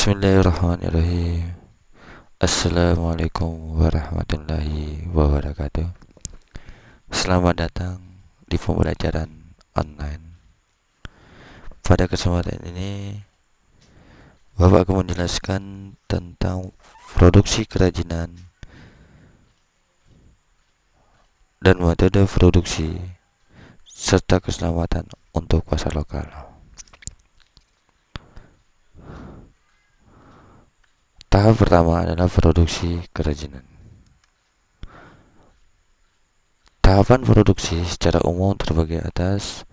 Bismillahirrahmanirrahim. Assalamualaikum warahmatullahi wabarakatuh. Selamat datang di pembelajaran online. Pada kesempatan ini, Bapak akan menjelaskan tentang produksi kerajinan dan metode produksi serta keselamatan untuk pasar lokal. Tahap pertama adalah produksi kerajinan. Tahapan produksi secara umum terbagi atas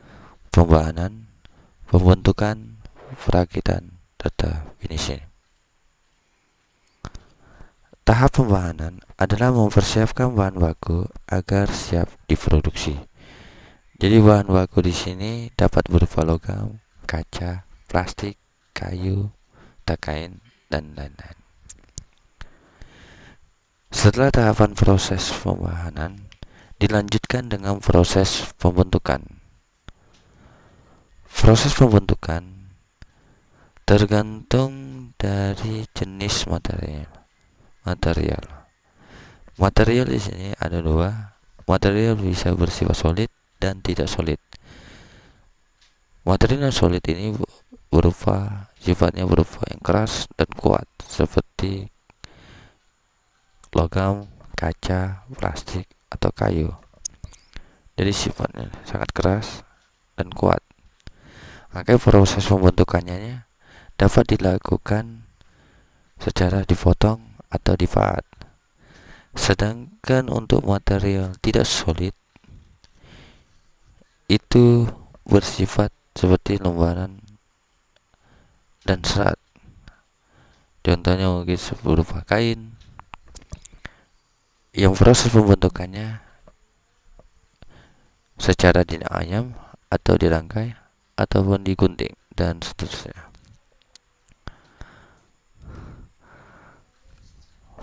pembahanan, pembentukan, perakitan, serta finishing. Tahap pembahanan adalah mempersiapkan bahan baku agar siap diproduksi. Jadi bahan baku di sini dapat berupa logam, kaca, plastik, kayu, kain, dan lain-lain. Setelah tahapan proses pembahanan, dilanjutkan dengan proses pembentukan. Proses pembentukan tergantung dari jenis Material di sini ada dua. Material bisa bersifat solid dan tidak solid. Material yang solid ini sifatnya berupa yang keras dan kuat, seperti logam, kaca, plastik, atau kayu. Jadi sifatnya sangat keras dan kuat. Maka proses pembentukannya dapat dilakukan secara dipotong atau dipahat. Sedangkan untuk material tidak solid itu bersifat seperti lembaran dan serat. Contohnya mungkin berupa kain yang proses pembentukannya secara ayam atau dirangkai ataupun digunting dan seterusnya.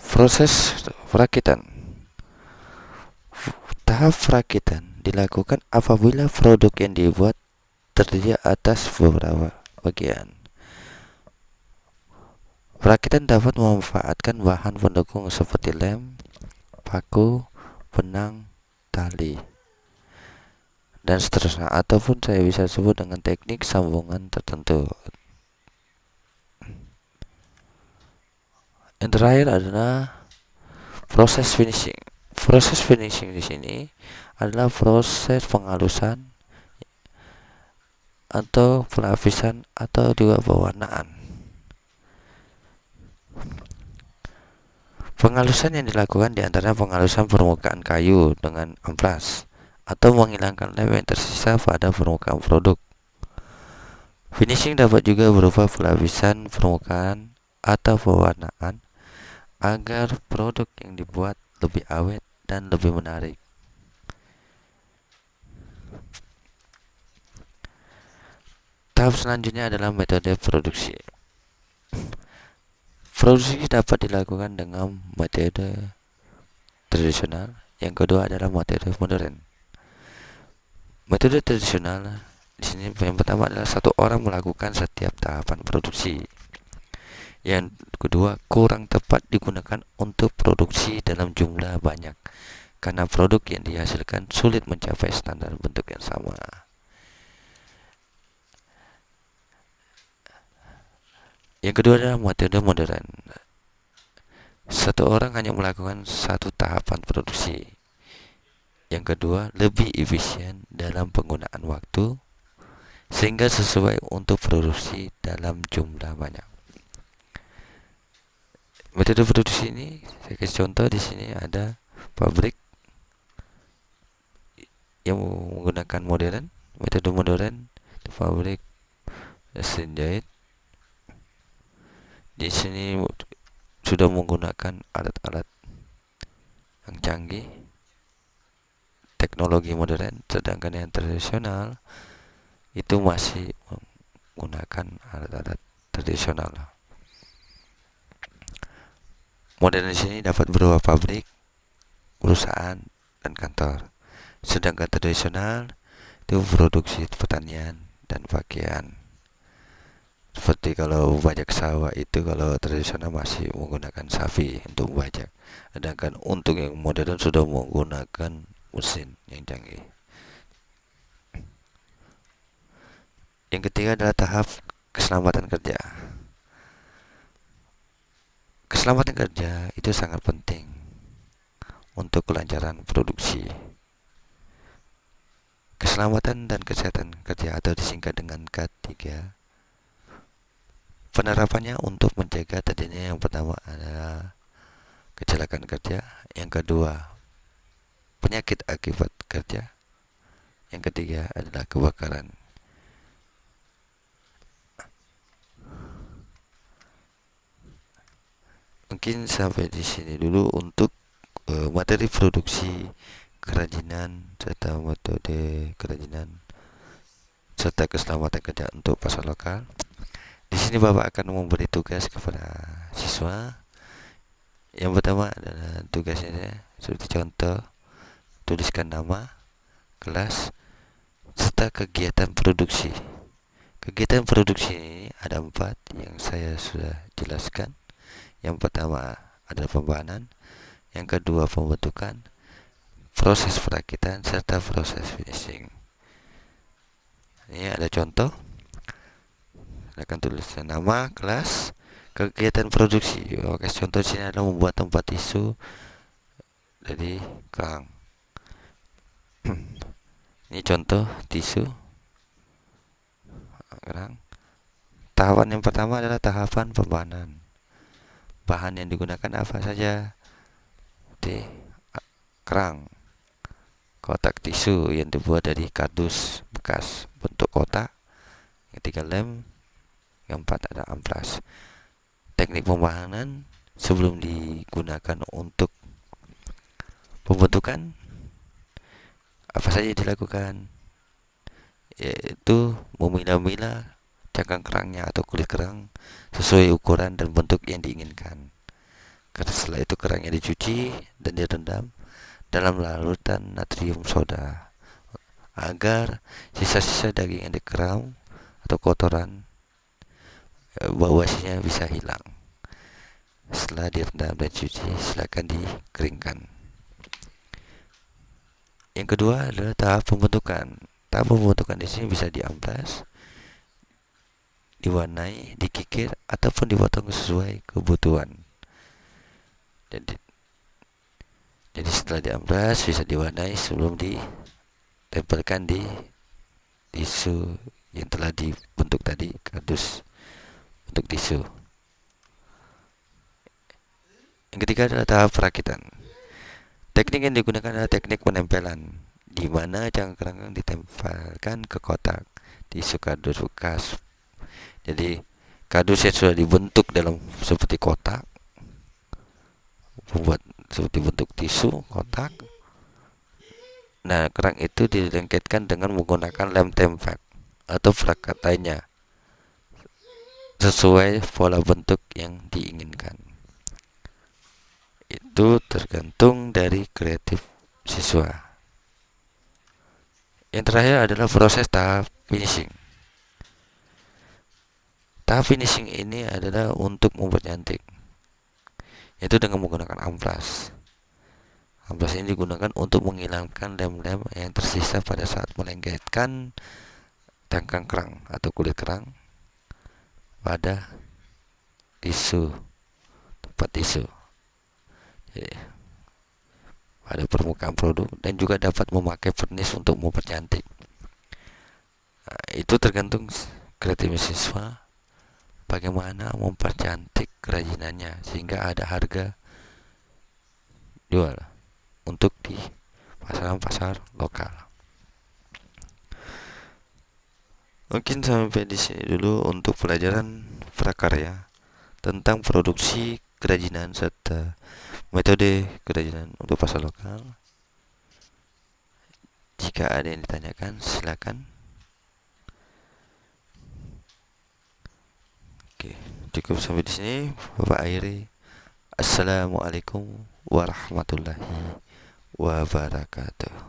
Proses perakitan. Tahap perakitan dilakukan apabila produk yang dibuat terdiri atas beberapa bagian. Perakitan dapat memanfaatkan bahan pendukung seperti lem, paku, benang, tali, dan seterusnya, ataupun saya bisa sebut dengan teknik sambungan tertentu. Yang terakhir adalah proses finishing. Proses finishing di sini adalah proses penghalusan atau pelapisan atau juga pewarnaan. Penghalusan yang dilakukan diantaranya penghalusan permukaan kayu dengan amplas atau menghilangkan lem yang tersisa pada permukaan produk. Finishing dapat juga berupa pelapisan permukaan atau pewarnaan agar produk yang dibuat lebih awet dan lebih menarik. Tahap selanjutnya adalah metode produksi. Produksi dapat dilakukan dengan metode tradisional. Yang kedua adalah metode modern. Metode tradisional di sini yang pertama adalah satu orang melakukan setiap tahapan produksi. Yang kedua, kurang tepat digunakan untuk produksi dalam jumlah banyak karena produk yang dihasilkan sulit mencapai standar bentuk yang sama. Yang kedua adalah metode modern. Satu orang hanya melakukan satu tahapan produksi. Yang kedua, lebih efisien dalam penggunaan waktu sehingga sesuai untuk produksi dalam jumlah banyak. Metode produksi ini saya kasih contoh. Di sini ada pabrik yang menggunakan metode modern, pabrik mesin jahit. Di sini sudah menggunakan alat-alat yang canggih, teknologi modern, sedangkan yang tradisional itu masih menggunakan alat-alat tradisional. Modern di sini dapat berupa pabrik, perusahaan, dan kantor. Sedangkan tradisional itu produksi pertanian dan pakaian. Seperti kalau membajak sawah itu kalau tradisional masih menggunakan sapi untuk membajak. Sedangkan untuk yang modern sudah menggunakan mesin yang canggih. Yang ketiga adalah tahap keselamatan kerja. Keselamatan kerja itu sangat penting untuk kelancaran produksi. Keselamatan dan kesehatan kerja atau disingkat dengan K3. Penerapannya untuk mencegah terjadinya yang pertama adalah kecelakaan kerja, yang kedua penyakit akibat kerja, yang ketiga adalah kebakaran. Mungkin sampai di sini dulu untuk materi produksi kerajinan serta metode kerajinan serta keselamatan kerja untuk pasar lokal. Di sini Bapak akan memberi tugas kepada siswa. Yang pertama adalah tugasnya seperti contoh, tuliskan nama, kelas, serta kegiatan produksi. Kegiatan produksi ini ada 4 yang saya sudah jelaskan. Yang pertama adalah pembahanan, yang kedua pembentukan, proses perakitan, serta proses finishing. Ini ada contoh. Silakan tuliskan nama, kelas, kegiatan produksi. Oke, contoh sini adalah membuat tempat tisu dari kerang. Ini contoh tisu kerang. Tahapan yang pertama adalah tahapan pembahanan. Bahan yang digunakan apa saja? Kerang, kotak tisu yang dibuat dari kardus bekas bentuk kotak, yang 3 lem, yang 4 ada amplas. Teknik pembahanan sebelum digunakan untuk pembentukan apa saja dilakukan, yaitu memilah-milah cangkang kerangnya atau kulit kerang sesuai ukuran dan bentuk yang diinginkan. Karena setelah itu kerangnya dicuci dan direndam dalam larutan natrium soda agar sisa-sisa daging yang dikeram atau kotoran bawahnya bisa hilang. Setelah direndam dan dicuci, silakan dikeringkan. Yang kedua adalah tahap pembentukan. Tahap pembentukan di sini bisa diamplas, diwarnai, dikikir, ataupun dipotong sesuai kebutuhan. Jadi setelah diamplas bisa diwarnai sebelum ditempelkan di tisu yang telah dibentuk tadi, kardus untuk tisu. Yang ketiga adalah tahap perakitan. Teknik yang digunakan adalah teknik penempelan, di mana cangkang kerang ditempelkan ke kotak tisu kardus bekas. Jadi kardus yang sudah dibentuk dalam seperti kotak, membuat seperti bentuk tisu kotak. Nah, kerang itu dilengketkan dengan menggunakan lem tempered atau perekat lainnya sesuai pola bentuk yang diinginkan. Itu tergantung dari kreatif siswa. Yang terakhir adalah proses tahap finishing. Tahap finishing ini adalah untuk mempercantik, yaitu dengan menggunakan amplas. Amplas ini digunakan untuk menghilangkan lem-lem yang tersisa pada saat melengketkan cangkang kerang atau kulit kerang pada tisu, tempat tisu. Jadi, pada permukaan produk, dan juga dapat memakai vernis untuk mempercantik. Nah, itu tergantung kreatif siswa bagaimana mempercantik kerajinannya sehingga ada harga jual untuk di pasar lokal. Mungkin sampai di sini dulu untuk pelajaran prakarya tentang produksi kerajinan serta metode kerajinan untuk pasar lokal. Jika ada yang ditanyakan, silakan. Oke, cukup sampai di sini. Bapak akhiri. Assalamualaikum warahmatullahi wabarakatuh.